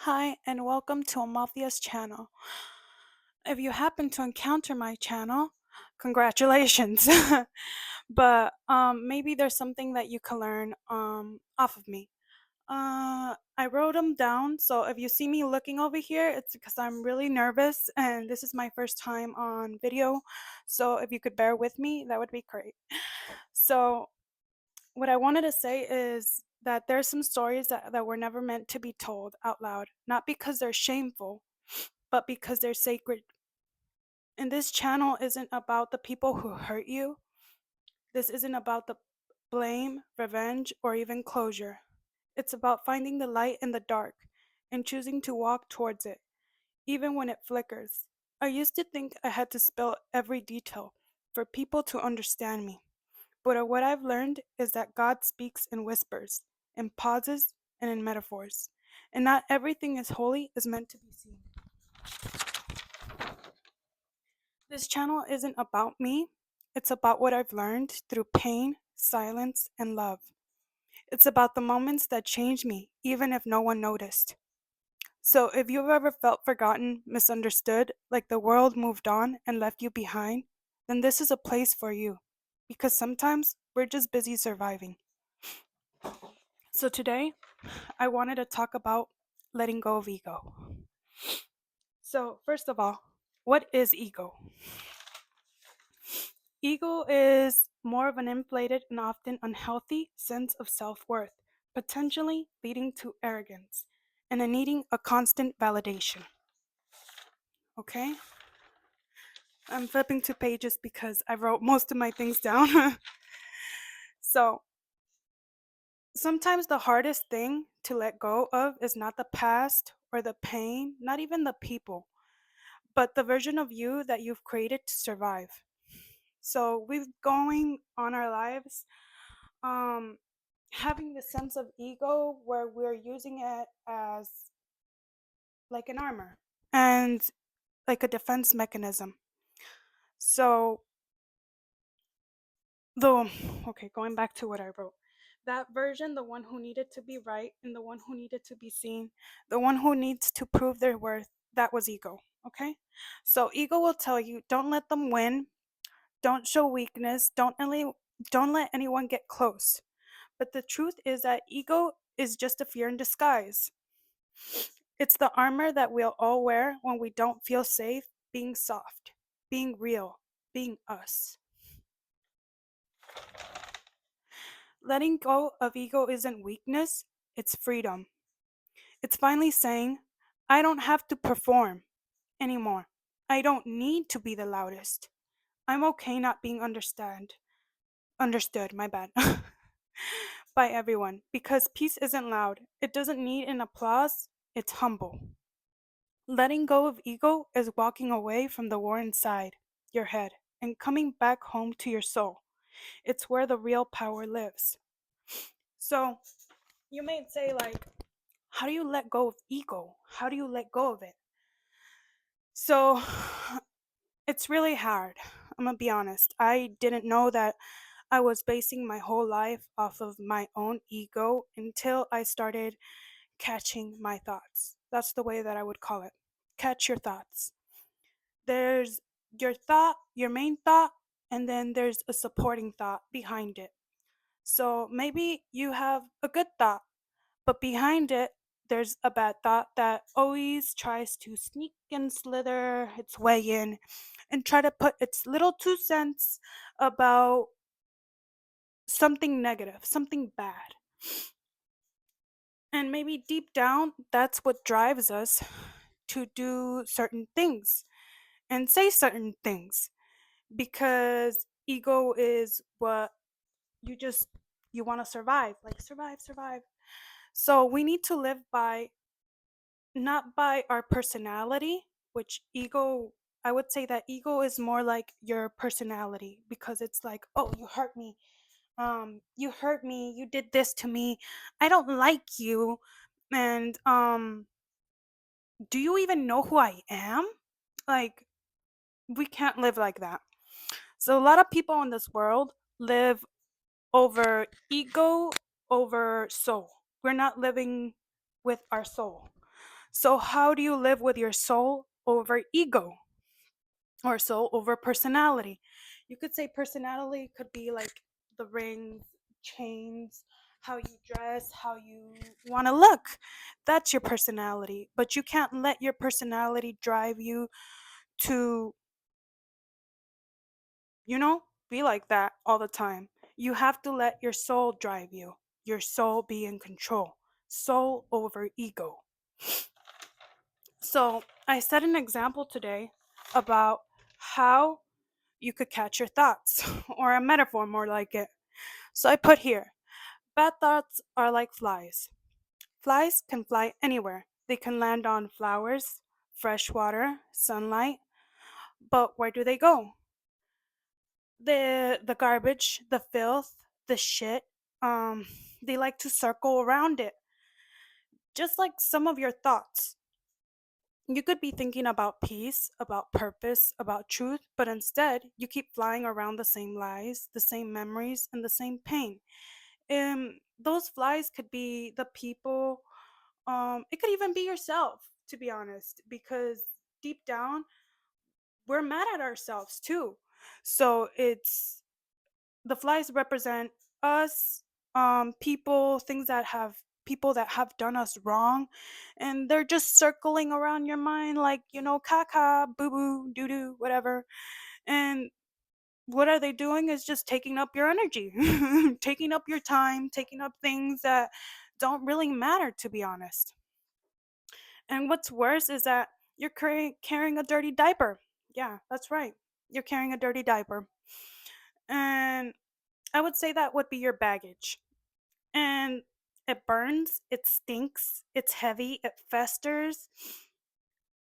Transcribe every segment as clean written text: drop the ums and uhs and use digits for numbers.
Hi, and welcome to Amalthea's channel. If you happen to encounter my channel, congratulations. But maybe there's something that you can learn off of me. I wrote them down, so if you see me looking over here, it's because I'm really nervous and this is my first time on video. So if you could bear with me, that would be great. So what I wanted to say is that there's some stories that were never meant to be told out loud, not because they're shameful, but because they're sacred. And this channel isn't about the people who hurt you. This isn't about the blame, revenge, or even closure. It's about finding the light in the dark and choosing to walk towards it, even when it flickers. I used to think I had to spill every detail for people to understand me. But what I've learned is that God speaks in whispers, in pauses, and in metaphors. And not everything is holy is meant to be seen. This channel isn't about me, it's about what I've learned through pain, silence, and love. It's about the moments that changed me, even if no one noticed. So if you've ever felt forgotten, misunderstood, like the world moved on and left you behind, then this is a place for you. Because sometimes we're just busy surviving. So today, I wanted to talk about letting go of ego. So, first of all, what is ego? Ego is more of an inflated and often unhealthy sense of self worth, potentially leading to arrogance and a needing a constant validation. Okay? I'm flipping two pages because I wrote most of my things down. So, sometimes the hardest thing to let go of is not the past or the pain, not even the people, but the version of you that you've created to survive. So we've going on our lives, um, having this sense of ego where we're using it as like an armor and like a defense mechanism. So though, okay, going back to what I wrote. That version, the one who needed to be right and the one who needed to be seen, the one who needs to prove their worth, that was ego. Okay? So ego will tell you, don't let them win. Don't show weakness. Don't let anyone get close. But the truth is that ego is just a fear in disguise. It's the armor that we'll all wear when we don't feel safe being soft, being real, being us. Letting go of ego isn't weakness, it's freedom. It's finally saying, I don't have to perform anymore. I don't need to be the loudest. I'm okay not being understood, my bad. By everyone because peace isn't loud. It doesn't need an applause, it's humble. Letting go of ego is walking away from the war inside your head and coming back home to your soul. It's where the real power lives. So, you may say, like, how do you let go of ego? How do you let go of it? So, it's really hard. I'm gonna be honest. I didn't know that I was basing my whole life off of my own ego until I started catching my thoughts. That's the way that I would call it. Catch your thoughts. There's your thought, your main thought, and then there's a supporting thought behind it. So maybe you have a good thought, but behind it, there's a bad thought that always tries to sneak and slither its way in and try to put its little 2 cents about something negative, something bad. And maybe deep down, that's what drives us to do certain things and say certain things because ego is what you just you want to survive, like survive. So we need to live by not by our personality, which ego, I would say that ego is more like your personality because it's like, oh, you hurt me, you did this to me, I don't like you, and do you even know who I am? Like, we can't live like that. So, a lot of people in this world live over ego, over soul. We're not living with our soul. So, how do you live with your soul over ego or soul over personality? You could say personality could be like the rings, chains, how you dress, how you want to look. That's your personality. But you can't let your personality drive you to, you know, be like that all the time. You have to let your soul drive you, your soul be in control. Soul over ego. So, I set an example today about how you could catch your thoughts, or a metaphor more like it. So, I put here bad thoughts are like flies. Flies can fly anywhere, they can land on flowers, fresh water, sunlight, but where do they go? The garbage, the filth, the shit, um, they like to circle around it, just like some of your thoughts. You could be thinking about peace, about purpose, about truth, but instead you keep flying around the same lies, the same memories, and the same pain. Those flies could be the people, it could even be yourself, to be honest, because deep down, we're mad at ourselves too. So it's the flies represent us, people, things that have people that have done us wrong, and they're just circling around your mind like, caca, boo boo, doo doo, whatever. And what are they doing is just taking up your energy, taking up your time, taking up things that don't really matter, to be honest. And what's worse is that you're carrying a dirty diaper. Yeah, that's right. You're carrying a dirty diaper. And I would say that would be your baggage. And it burns, it stinks, it's heavy, it festers,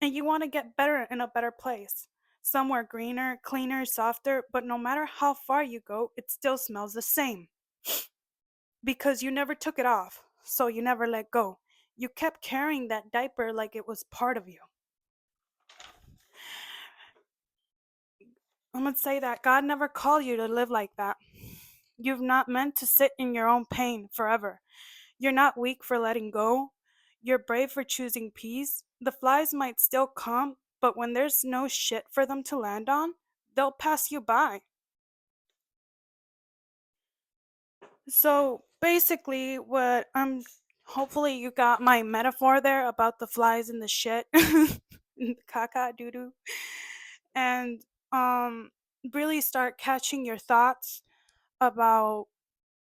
and you want to get better in a better place. Somewhere greener, cleaner, softer, but no matter how far you go, it still smells the same because you never took it off, so you never let go. You kept carrying that diaper like it was part of you. I'm gonna say that God never called you to live like that. You've not meant to sit in your own pain forever. You're not weak for letting go. You're brave for choosing peace. The flies might still come, but when there's no shit for them to land on, they'll pass you by. So basically, what I'm hopefully you got my metaphor there about the flies and the shit, caca doo doo, and um, really start catching your thoughts about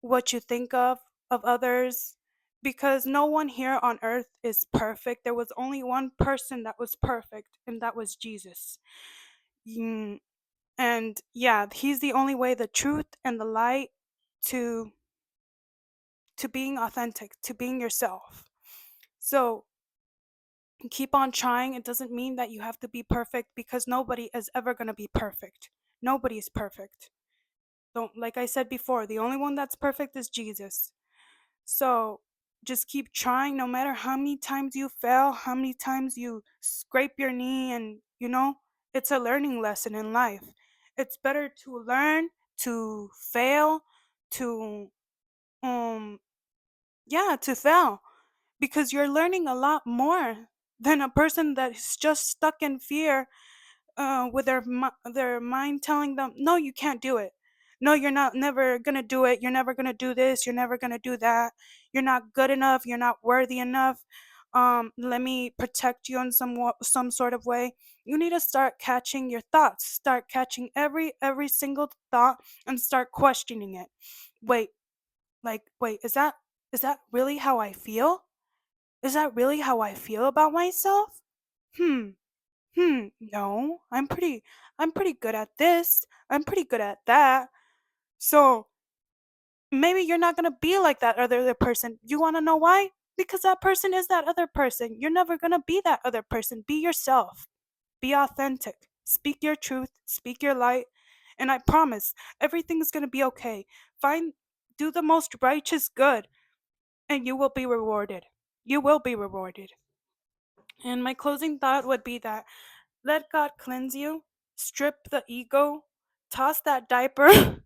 what you think of others, because no one here on earth is perfect. There was only one person that was perfect, and that was Jesus. Mm, and yeah, he's the only way, the truth and the light to being authentic, to being yourself. So keep on trying. It doesn't mean that you have to be perfect, because nobody is ever going to be perfect. Nobody is perfect. Don't, like I said before, the only one that's perfect is Jesus. So just keep trying no matter how many times you fail, how many times you scrape your knee, and it's a learning lesson in life. It's better to learn, to fail, to um yeah, to fail, because you're learning a lot more than a person that's just stuck in fear, with their mind telling them, no, you can't do it. No, you're not never gonna do it. You're never gonna do this. You're never gonna do that. You're not good enough. You're not worthy enough. Let me protect you in some sort of way. You need to start catching your thoughts. Start catching every single thought and start questioning it. Wait, wait, is that really how I feel? Is that really how I feel about myself? Hmm. No, I'm pretty good at this. I'm pretty good at that. So maybe you're not gonna be like that other person. You wanna know why? Because that person is that other person. You're never gonna be that other person. Be yourself. Be authentic. Speak your truth. Speak your light. And I promise everything's gonna be okay. Find Do the most righteous good, and you will be rewarded. You will be rewarded. And my closing thought would be that let God cleanse you, strip the ego, toss that diaper.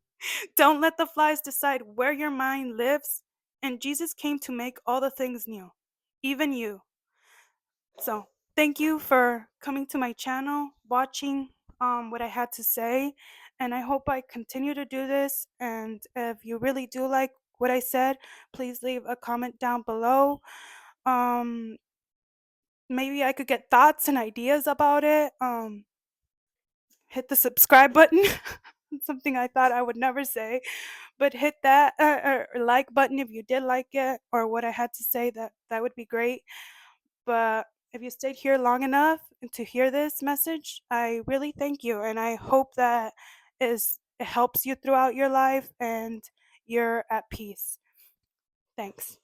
Don't let the flies decide where your mind lives. And Jesus came to make all the things new, even you. So, thank you for coming to my channel, watching what I had to say, and I hope I continue to do this. And if you really do like what I said, please leave a comment down below. Um, Maybe I could get thoughts and ideas about it. Hit the subscribe button. Something I thought I would never say, but hit that or like button if you did like it or what I had to say. That would be great. But if you stayed here long enough to hear this message, I really thank you, and I hope that it helps you throughout your life and you're at peace. Thanks.